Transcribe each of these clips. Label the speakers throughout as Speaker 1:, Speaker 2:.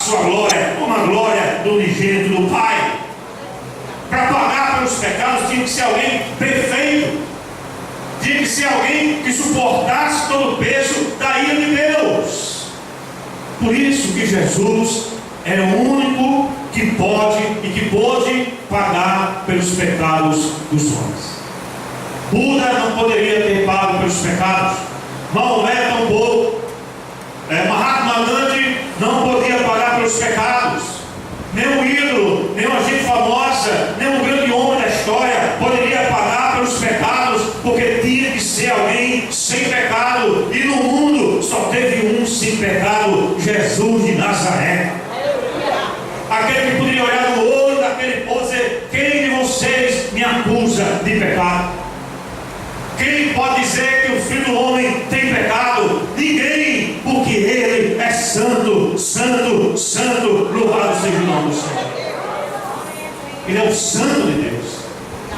Speaker 1: sua glória, como a glória do unigênito do Pai. Para pagar pelos pecados tinha que ser alguém perfeito, tinha que ser alguém que suportasse todo o peso da ira de Deus. Por isso que Jesus era o único que pode e que pôde pagar pelos pecados dos homens. Buda não poderia ter pago pelos pecados, Maomé tampouco, Mahatma Gandhi não podia pagar pelos pecados, nenhum ídolo, nenhuma gente famosa, nenhum grande homem da história poderia pagar pelos pecados, porque tinha que ser alguém sem pecado, e no mundo só teve um sem pecado, Jesus de Nazaré. Aquele que poderia olhar no olho daquele povo e dizer: quem de vocês me acusa de pecado? Quem pode dizer que o Filho do Homem tem pecado? Ninguém, porque Ele é santo, santo, santo, louvado seja o nome do Senhor. Ele é o Santo de Deus,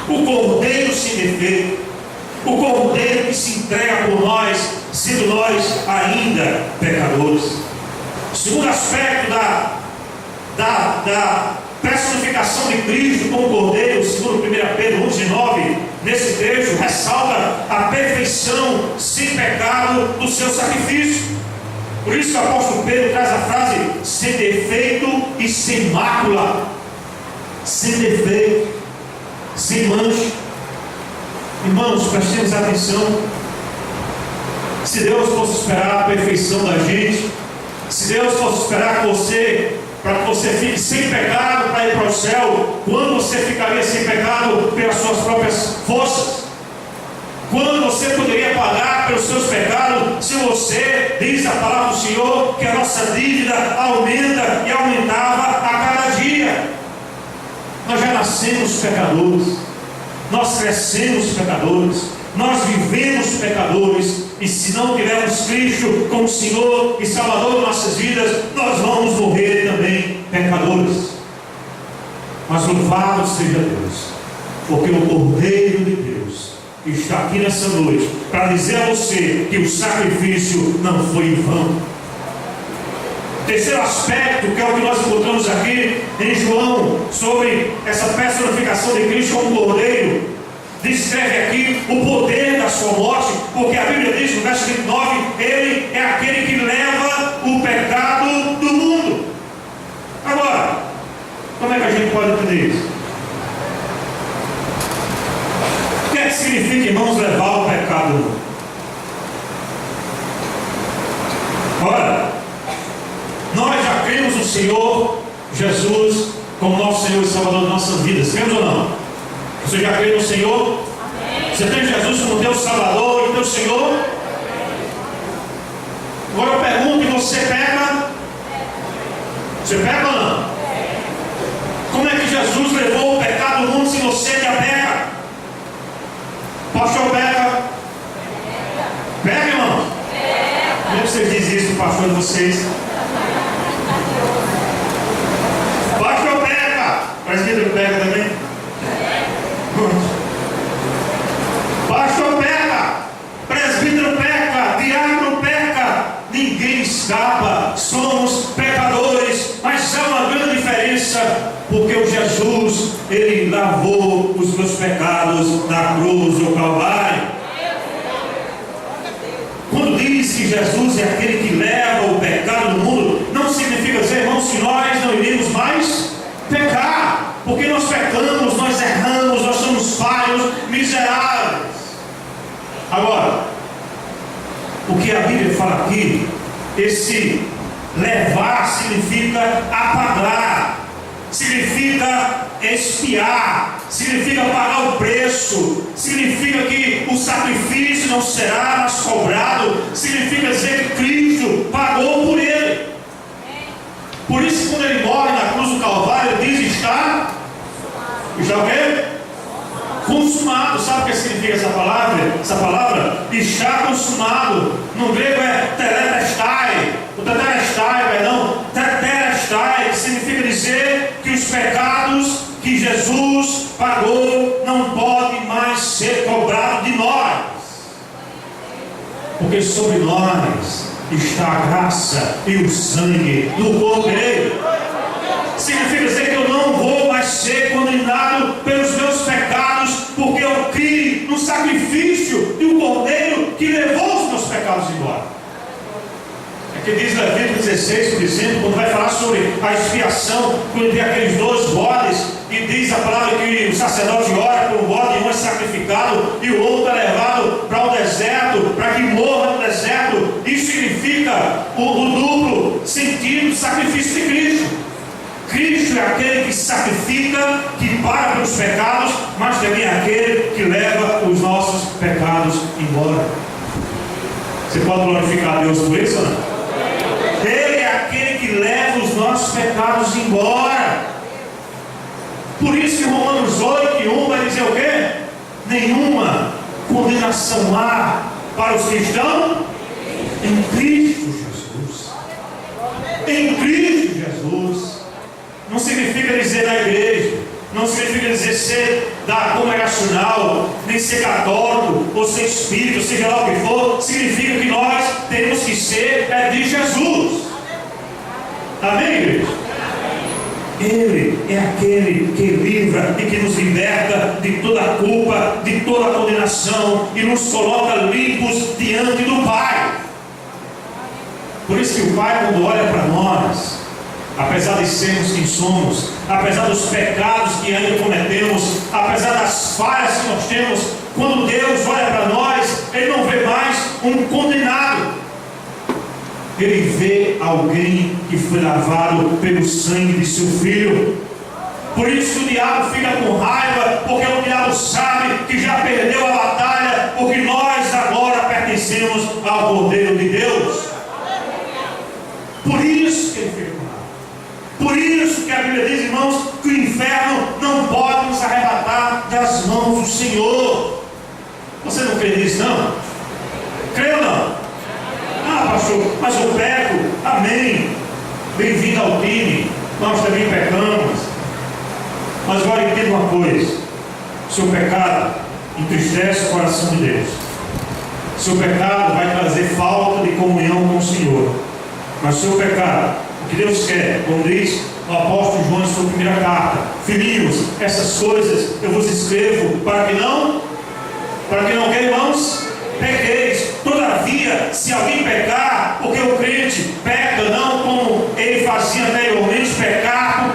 Speaker 1: o Cordeiro sem defeito, o Cordeiro que se entrega por nós, sendo nós ainda pecadores. O segundo aspecto da personificação de Cristo como Cordeiro, segundo 1 Pedro 1,19, nesse trecho, ressalta a perfeição sem pecado do seu sacrifício. Por isso que o apóstolo Pedro traz a frase: sem defeito e sem mácula, sem defeito, sem mancha. Irmãos, prestemos atenção. Se Deus fosse esperar a perfeição da gente, se Deus fosse esperar para que você fique sem pecado para ir para o céu, quando você ficaria sem pecado pelas suas próprias forças? Quando você poderia pagar pelos seus pecados, se você, diz a palavra do Senhor, que a nossa dívida aumenta e aumentava a cada dia? Nós já nascemos pecadores, nós crescemos pecadores, nós vivemos pecadores, e se não tivermos Cristo como Senhor e Salvador de nossas vidas, nós vamos morrer também pecadores. Mas louvado seja Deus, porque o Cordeiro de Deus está aqui nessa noite para dizer a você que o sacrifício não foi em vão. Terceiro aspecto, que é o que nós encontramos aqui em João, sobre essa personificação de Cristo como Cordeiro, descreve aqui o poder da sua morte, porque a Bíblia diz no verso 29, Ele é aquele que leva o pecado do mundo. Agora, como é que a gente pode entender isso? O que é que significa, irmãos, levar o pecado do mundo? Ora, nós já cremos no Senhor Jesus como nosso Senhor e Salvador de nossas vidas, cremos ou não? Você já crê no Senhor? Amém. Você tem Jesus como teu Salvador e teu Senhor? Agora eu pergunto: e você peca? Você peca ou não? Como é que Jesus levou o pecado do mundo se você já peca? Pastor peca? Peca, irmão? Como é que vocês dizem isso, pastor de vocês? Pastor peca! Presbítero peca também? Pastor peca, presbítero peca, diácono peca, ninguém escapa, somos pecadores, mas há uma grande diferença, porque o Jesus, Ele lavou os meus pecados na cruz do Calvário. Quando diz que Jesus é aquele que leva o pecado do mundo, não significa dizer, irmãos, que nós não iremos mais pecar, porque nós pecamos, nós erramos, nós somos falhos, miseráveis. Agora, o que a Bíblia fala aqui, esse levar significa apagar, significa expiar, significa pagar o preço, significa que o sacrifício não será mais cobrado, significa dizer que Cristo pagou por ele. Por isso, quando ele morre na cruz do Calvário, ele diz: está o quê? Consumado. Sabe o que significa essa palavra? Essa palavra, está consumado, no grego é tetelestai, tetelestai, que significa dizer que os pecados que Jesus pagou não podem mais ser cobrados de nós, porque sobre nós está a graça e o sangue do Cordeiro. que diz Levítico 16, por exemplo, quando vai falar sobre a expiação, quando tem aqueles 2 bodes, e diz a palavra que o sacerdote ora por um bode, um é sacrificado e o outro é levado para o deserto, para que morra no deserto. Isso significa o duplo sentido do sacrifício de Cristo. Cristo é aquele que sacrifica, que paga pelos pecados, mas também é aquele que leva os nossos pecados embora. Você pode glorificar a Deus por isso ou não? Ele é aquele que leva os nossos pecados embora. Por isso que Romanos 8:1 vai dizer o quê? Nenhuma condenação há para os que estão em Cristo Jesus. Em Cristo Jesus. Não significa dizer da igreja, não significa dizer ser da congregacional, nem ser católico, ou ser espírito, seja lá o que for. Significa que nós temos que ser de Jesus. Amém, igreja? Ele é aquele que livra e que nos liberta de toda a culpa, de toda a condenação, e nos coloca limpos diante do Pai. Por isso que o Pai, quando olha para nós, apesar de sermos quem somos, apesar dos pecados que ainda cometemos, apesar das falhas que nós temos, quando Deus olha para nós, Ele não vê mais um condenado. Ele vê alguém que foi lavado pelo sangue de seu Filho. Por isso que o diabo fica com raiva, porque o diabo sabe que já perdeu a batalha, porque nós agora pertencemos ao Cordeiro de Deus. Por isso que ele fica com raiva. Por isso que a Bíblia diz, irmãos, que o inferno não pode nos arrebatar das mãos do Senhor. Você não crê nisso, não? Crê ou não? Ah, pastor, mas eu peco. Amém. Bem-vindo ao time. Nós também pecamos. Mas agora entenda uma coisa: seu pecado entristece o coração de Deus. Seu pecado vai trazer falta de comunhão com o Senhor. Mas seu pecado, o que Deus quer, como diz o apóstolo João em sua primeira carta: filhinhos, essas coisas eu vos escrevo para que não que, irmãos, pequeis. Todavia, se alguém pecar, porque o crente peca não como ele fazia anteriormente, pecar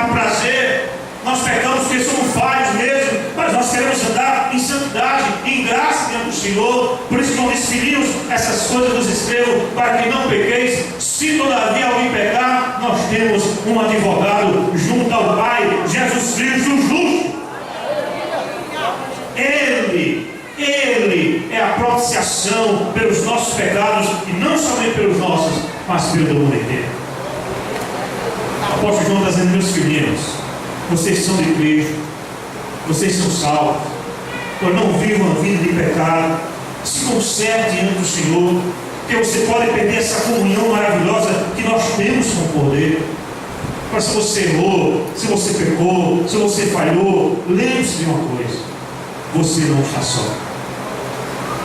Speaker 1: por prazer. Nós pecamos porque somos falhos mesmo, mas nós queremos andar em santidade, em graça diante do Senhor. Por isso que não diz, filhinhos, essas coisas nos escrevo para que não pequeis. Se todavia alguém pecar, nós temos um advogado junto ao Pai, Jesus Cristo, o justo. Ele é a propiciação pelos nossos pecados, e não somente pelos nossos, mas pelo mundo inteiro. O apóstolo João está dizendo, meus filhinhos, vocês são de Cristo, vocês são salvos, então não vivam a vida de pecado, se consertem diante do Senhor, porque você pode perder essa comunhão maravilhosa que nós temos com o Cordeiro. Mas se você errou, se você pecou, se você falhou, lembre-se de uma coisa: você não está só.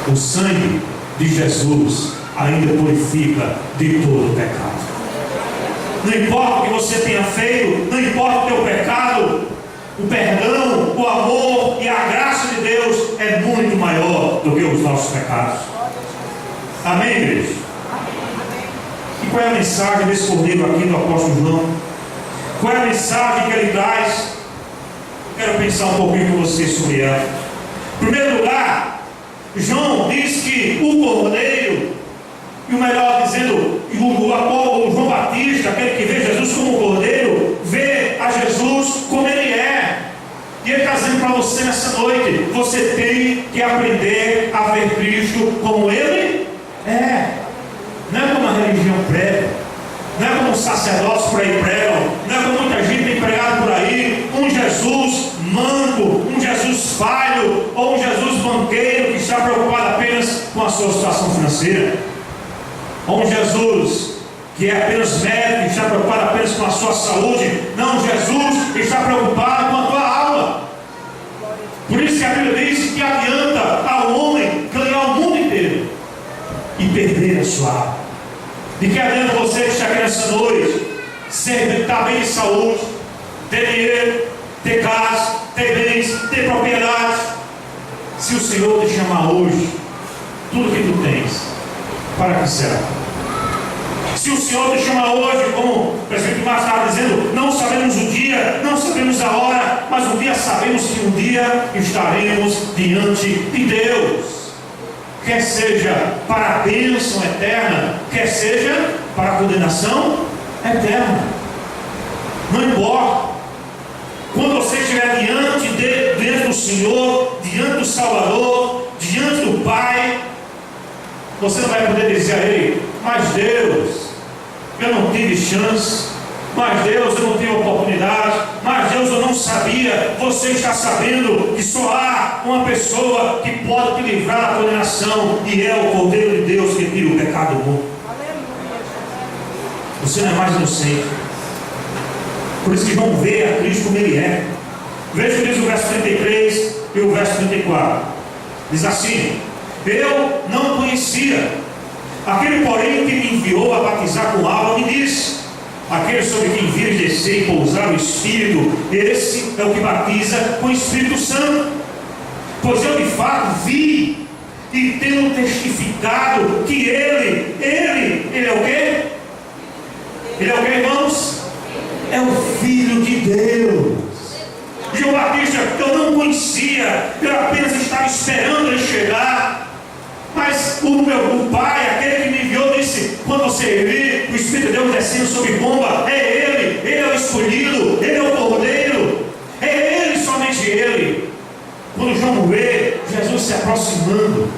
Speaker 1: O sangue de Jesus ainda purifica de todo pecado. Não importa o que você tenha feito, não importa o teu pecado, o perdão, o amor e a graça de Deus é muito maior do que os nossos pecados. Amém, igreja? E qual é a mensagem desse cordeiro aqui do apóstolo João? Qual é a mensagem que ele traz? Quero pensar um pouquinho com você sobre ela. Em primeiro lugar, João diz que o cordeiro, e o melhor dizendo, o João Batista, aquele que vê Jesus como cordeiro, vê a Jesus como ele é. E ele está dizendo para você nessa noite: você tem que aprender a ver Cristo como ele é. Não é como a religião prega, não é como os sacerdotes por aí pregam, não é como muita gente tem pregado por aí, um Jesus manco, um Jesus falho, ou um Jesus banqueiro que está preocupado apenas com a sua situação financeira, ou um Jesus que é apenas médico, que está preocupado apenas com a sua saúde. Não, Jesus está preocupado com a tua alma. Por isso que a Bíblia diz que adianta ao homem ganhar o mundo inteiro e perder a sua alma. De que adianta você que está aqui nessa noite estar bem de saúde, ter dinheiro, ter casa, ter bens, ter propriedades, se o Senhor te chamar hoje, tudo que tu tens, para que será? Se o Senhor te chama hoje, como o presbítero Márcio estava dizendo, não sabemos o dia, não sabemos a hora, mas um dia sabemos que um dia estaremos diante de Deus. Quer seja para a bênção eterna, quer seja para a condenação eterna. Não importa. Quando você estiver diante do Senhor, diante do Salvador, diante do Pai, você não vai poder dizer a Ele: mas Deus, eu não tive chance, mas Deus, eu não tive oportunidade, mas Deus, eu não sabia. Você está sabendo que só há uma pessoa que pode te livrar da condenação, e é o Cordeiro de Deus que tira o pecado do mundo. Você não é mais inocente. Por isso que João vê a Cristo como Ele é. Veja o que diz o verso 33 e o verso 34. Diz assim: eu não conhecia aquele, porém, que me enviou a batizar com água, me disse: aquele sobre quem vires descer e pousar o Espírito, esse é o que batiza com o Espírito Santo. Pois eu de fato vi e tenho testificado que Ele é o quê? Ele é o quê, irmãos? É o Filho de Deus. João Batista eu não conhecia, eu apenas estava esperando ele chegar. Mas o Pai, aquele que me enviou, disse: quando você vir o Espírito de Deus descendo sobre pomba, é Ele é o escolhido, Ele é o Cordeiro, é Ele, somente Ele. Quando João vê Jesus se aproximando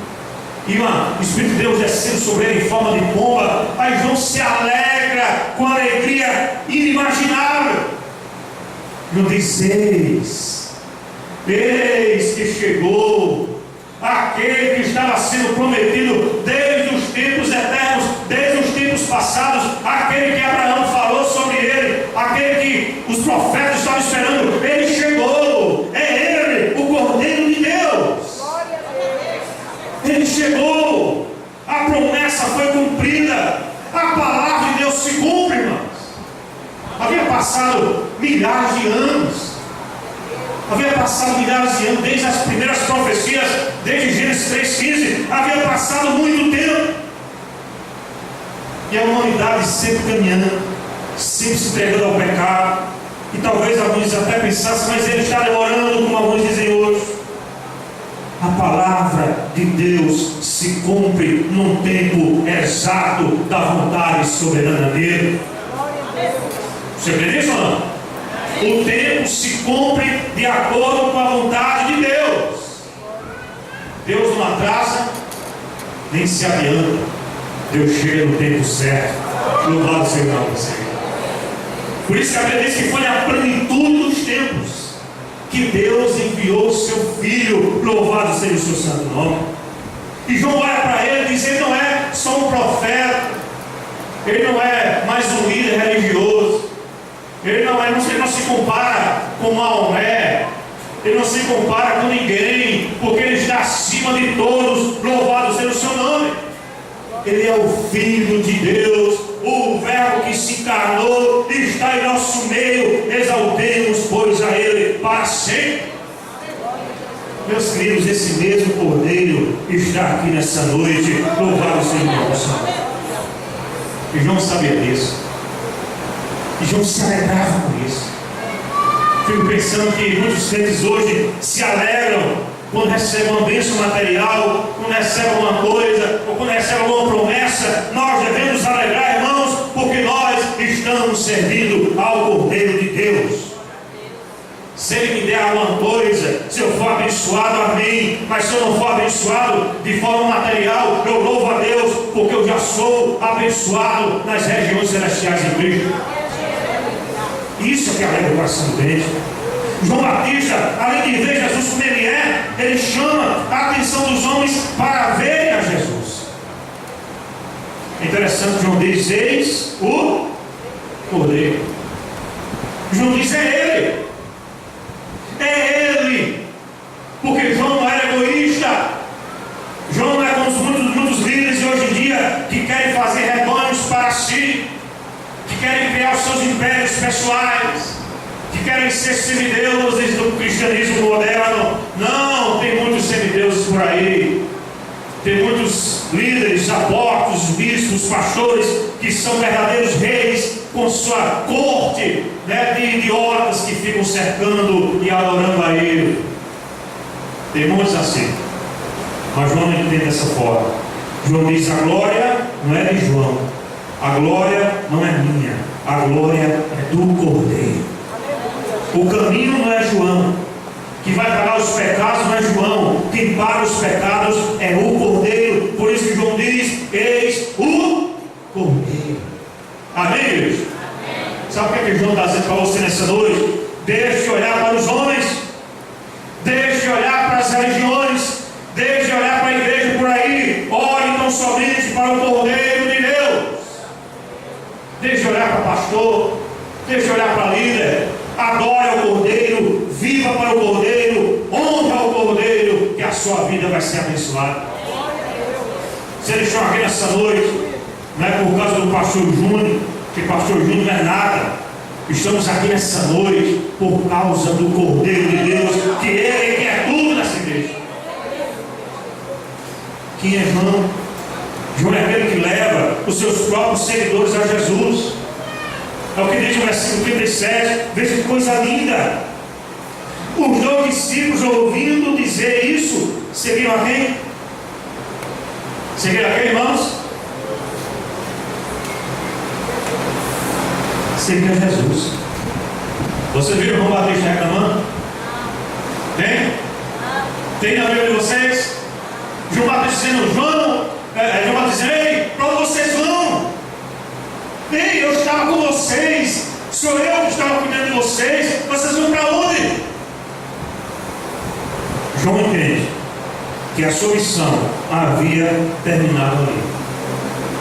Speaker 1: e o Espírito de Deus descendo sobre ele em forma de pomba, aí João se alegra com alegria inimaginável. João diz: eis que chegou aquele que estava sendo prometido desde os tempos eternos, desde os tempos passados, aquele que Abraão falou sobre ele, aquele que os profetas estavam esperando. Ele chegou, é Ele, o Cordeiro de Deus. Ele chegou, a promessa foi cumprida, a palavra de Deus se cumpre, irmãos. Havia passado milhares de anos. Havia passado milhares de anos, desde as primeiras profecias, desde Gênesis 3,15, havia passado muito tempo. E a humanidade sempre caminhando, sempre se entregando ao pecado. E talvez alguns até pensassem: mas ele está demorando, como alguns dizem hoje. A palavra de Deus se cumpre num tempo exato da vontade soberana dele. Você crê nisso ou não? O tempo se cumpre de acordo com a vontade de Deus. Deus não atrasa, nem se adianta. Deus chega no tempo certo. Louvado seja o nome do Senhor. Por isso que a Bíblia diz que foi na plenitude dos tempos que Deus enviou o seu Filho. Louvado seja o seu santo nome. E João olha para ele e diz: ele não é só um profeta, ele não é mais um líder religioso, ele não se compara com Maomé, ele não se compara com ninguém, porque ele está acima de todos. Louvado seja o seu nome. Ele é o Filho de Deus, o Verbo que se encarnou e está em nosso meio. Exaltemos, pois, a Ele para sempre. Meus queridos, esse mesmo Cordeiro está aqui nessa noite. Louvado seja o Senhor. E João sabia disso. E João se alegrava com isso. Fico pensando que muitos crentes hoje se alegram quando recebem uma bênção material, quando recebem alguma coisa, ou quando recebem alguma promessa. Nós devemos alegrar, irmãos, porque nós estamos servindo ao Cordeiro de Deus. Se Ele me der alguma coisa, se eu for abençoado, amém. Mas se eu não for abençoado de forma material, eu louvo a Deus, porque eu já sou abençoado nas regiões celestiais em Cristo. Isso é que alegra o coração dele. João Batista, além de ver Jesus como ele é, ele chama a atenção dos homens para verem a Jesus. É interessante, João diz: eis o Cordeiro. João diz: é Ele. É Ele. Porque João não era egoísta. João não é como muitos líderes de hoje em dia que querem fazer rebanhos para si, que querem criar os seus impérios pessoais, que querem ser semideuses do cristianismo moderno. Não, tem muitos semideuses por aí. Tem muitos líderes, apóstolos, bispos, pastores, que são verdadeiros reis, com sua corte, né, de idiotas que ficam cercando e adorando a ele. Tem muitos assim. Mas João não entende dessa forma. João diz: a glória não é de João, a glória não é minha, a glória é do Cordeiro. O caminho não é João, que vai pagar os pecados não é João, quem paga os pecados é o Cordeiro. Por isso que João diz: eis o Cordeiro. Amém, igreja? Sabe o que João está dizendo para você nessa noite? Deixe de olhar para os homens, deixe de olhar para as religiões, deixe de olhar para a igreja por aí, ore então somente para o Cordeiro de Deus. Deixe de olhar para o pastor, deixe de olhar para a líder, adore o Cordeiro, viva para o Cordeiro, honra o Cordeiro, que a sua vida vai ser abençoada. Se eles estão aqui nessa noite, não é por causa do pastor Júnior, que pastor Júnior não é nada. Estamos aqui nessa noite por causa do Cordeiro de Deus, que Ele que é tudo nessa igreja. Quem é João? João é aquele que leva os seus próprios seguidores a Jesus. É o que diz no versículo 37, veja que coisa linda. Os 2 discípulos, ouvindo dizer isso, seguiram a quem? Seguiram a quem, irmãos? Seguiram a Jesus. Vocês viram João Batista reclamando? Tem? Tem na Bíblia de vocês? João Batista dizendo: João Batista dizendo: ei, para onde vocês vão? Ei, eu estava com vocês, sou eu que estava cuidando de vocês, vocês vão para onde? João entende que a sua missão havia terminado ali.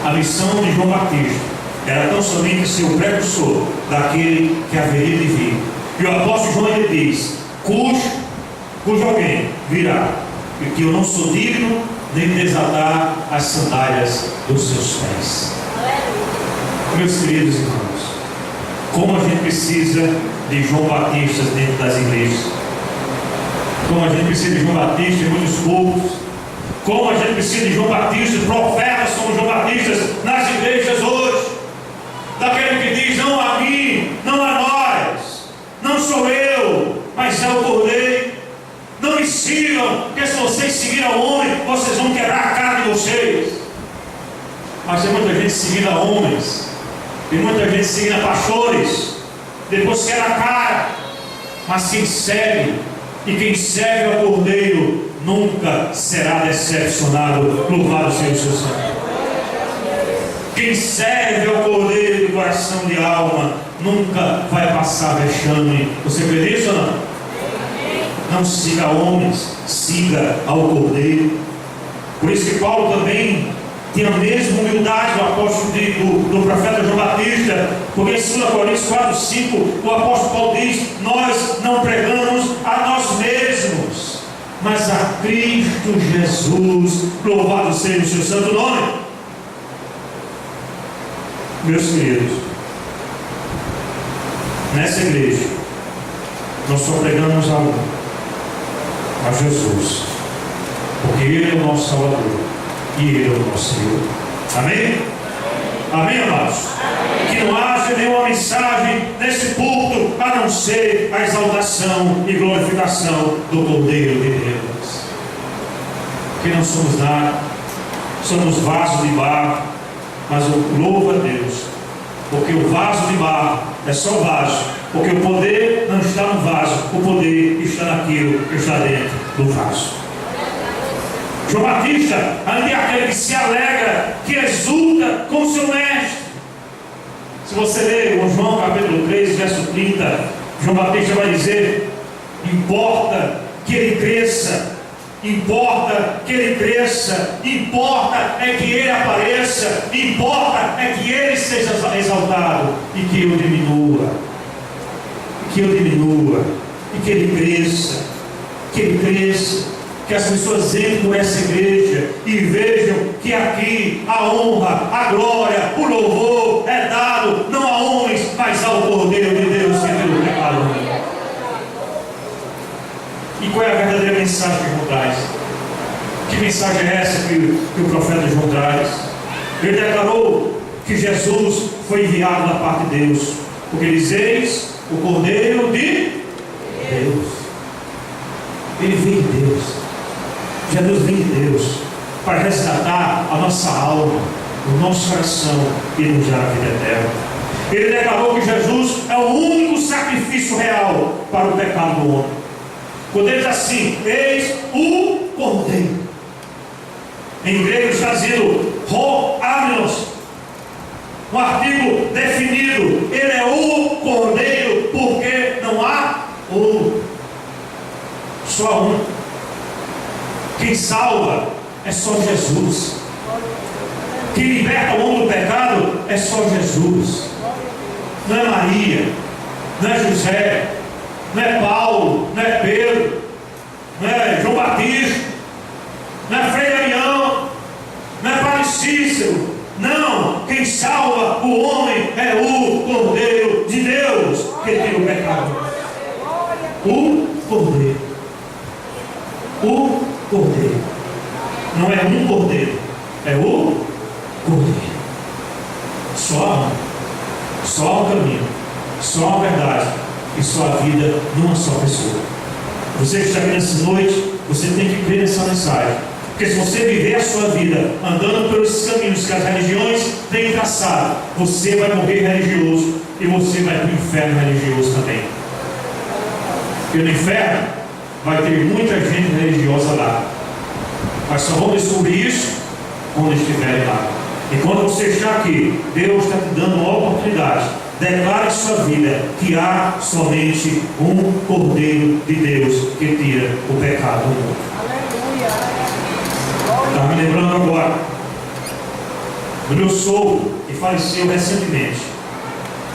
Speaker 1: A missão de João Batista era tão somente ser o precursor daquele que haveria de vir. E o apóstolo João ele diz: cujo alguém virá, e que eu não sou digno nem de desatar as sandálias dos seus pés. Meus queridos irmãos, como a gente precisa de João Batista dentro das igrejas, como a gente precisa de João Batista em muitos cultos, como a gente precisa de João Batista, profetas como João Batista nas igrejas hoje, daquele que diz: não a mim, não a nós, não sou eu, mas é o Cordeiro. Não me sigam, porque se vocês seguirem ao homem, vocês vão quebrar a cara de vocês. Mas tem muita gente seguindo a homens, tem muita gente seguindo a pastores, depois quebra a cara. Mas quem segue, e quem serve ao Cordeiro, nunca será decepcionado. Louvado seja o seu sangue. Quem serve ao Cordeiro de coração e de alma, nunca vai passar vexame. Você crê nisso ou não? Não siga homens, siga ao Cordeiro. Por isso que Paulo também tem a mesma humildade do apóstolo do profeta João Batista, porque em 2 Coríntios 4, 5, o apóstolo Paulo diz: nós não pregamos a nós mesmos, mas a Cristo Jesus. Louvado seja o seu santo nome. Meus queridos, nessa igreja nós só pregamos a Jesus, porque Ele é o nosso Salvador e Ele é o nosso Senhor. Amém? Amém, amados? Que não haja nenhuma mensagem nesse púlpito a não ser a exaltação e glorificação do Cordeiro de Deus. Que não somos nada, somos vasos de barro, mas louva a Deus, porque o vaso de barro é só vaso, porque o poder não está no vaso, o poder está naquilo que está dentro do vaso. João Batista ainda é aquele que se alegra, que exulta com o seu mestre. Se você ler o João capítulo 3, verso 30, João Batista vai dizer: importa que ele cresça, importa que ele cresça, importa é que ele apareça, importa é que ele seja exaltado e que eu diminua, e que ele cresça, que as pessoas entrem por essa igreja e vejam que aqui a honra, a glória, o louvor é dado não a homens, mas ao Cordeiro de Deus que pelo pecado. E qual é a verdadeira mensagem que traz? Que mensagem é essa que o profeta João traz? Ele declarou que Jesus foi enviado da parte de Deus, porque diz: eis o Cordeiro de Deus. Ele veio de Deus. Jesus veio de Deus para resgatar a nossa alma, o nosso coração e nos dar a vida eterna. Ele declarou que Jesus é o único sacrifício real para o pecado do homem. Quando ele diz assim: eis o Cordeiro, em grego está dizendo ho amenos, um artigo definido. Ele é o Cordeiro, porque não há outro, só um. Quem salva é só Jesus. Quem liberta o homem do pecado é só Jesus. Não é Maria, não é José, não é Paulo, não é Pedro, não é João Batista, não é Frei Damião, não é Padre Cícero. Não, quem salva o homem é o Cordeiro de Deus, que tira o pecado. O Cordeiro. O Cordeiro. Não é um Cordeiro, é o Cordeiro. Só o caminho, só a verdade e só a vida numa só pessoa. Você que está aqui nessa noite, você tem que crer nessa mensagem. Porque se você viver a sua vida andando pelos caminhos que as religiões têm traçado, você vai morrer religioso e você vai para o inferno religioso também. E no inferno vai ter muita gente religiosa lá, mas só vão descobrir isso quando estiverem lá. E quando você está aqui, Deus está te dando uma oportunidade. Declare em sua vida que há somente um Cordeiro de Deus que tira o pecado do mundo. Está me lembrando agora do meu sogro, que faleceu recentemente.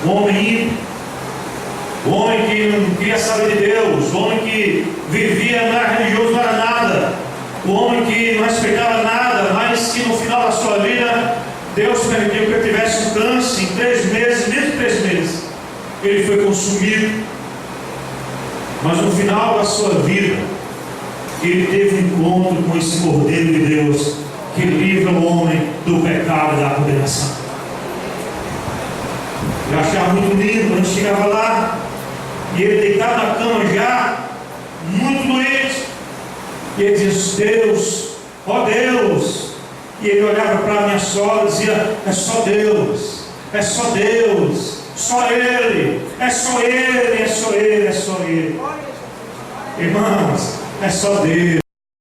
Speaker 1: Um homem ímpio, um homem que não queria saber de Deus, um homem que vivia, não era religioso, não era nada, um homem que não respeitava nada, mas que no final da sua vida Deus permitiu que ele tivesse um câncer. Em 3 meses, mesmo 3 meses, ele foi consumido. Mas no final da sua vida, ele teve um encontro com esse Cordeiro de Deus, que livra o homem do pecado e da condenação. Eu achava muito lindo quando a gente chegava lá, e ele deitado na cama já, muito doente, e ele dizia: Deus, ó Deus. E ele olhava para a minha sogra e dizia: é só Deus, é só Deus, só Ele, é só Ele, é só Ele, é só Ele. Irmãos, é só Deus.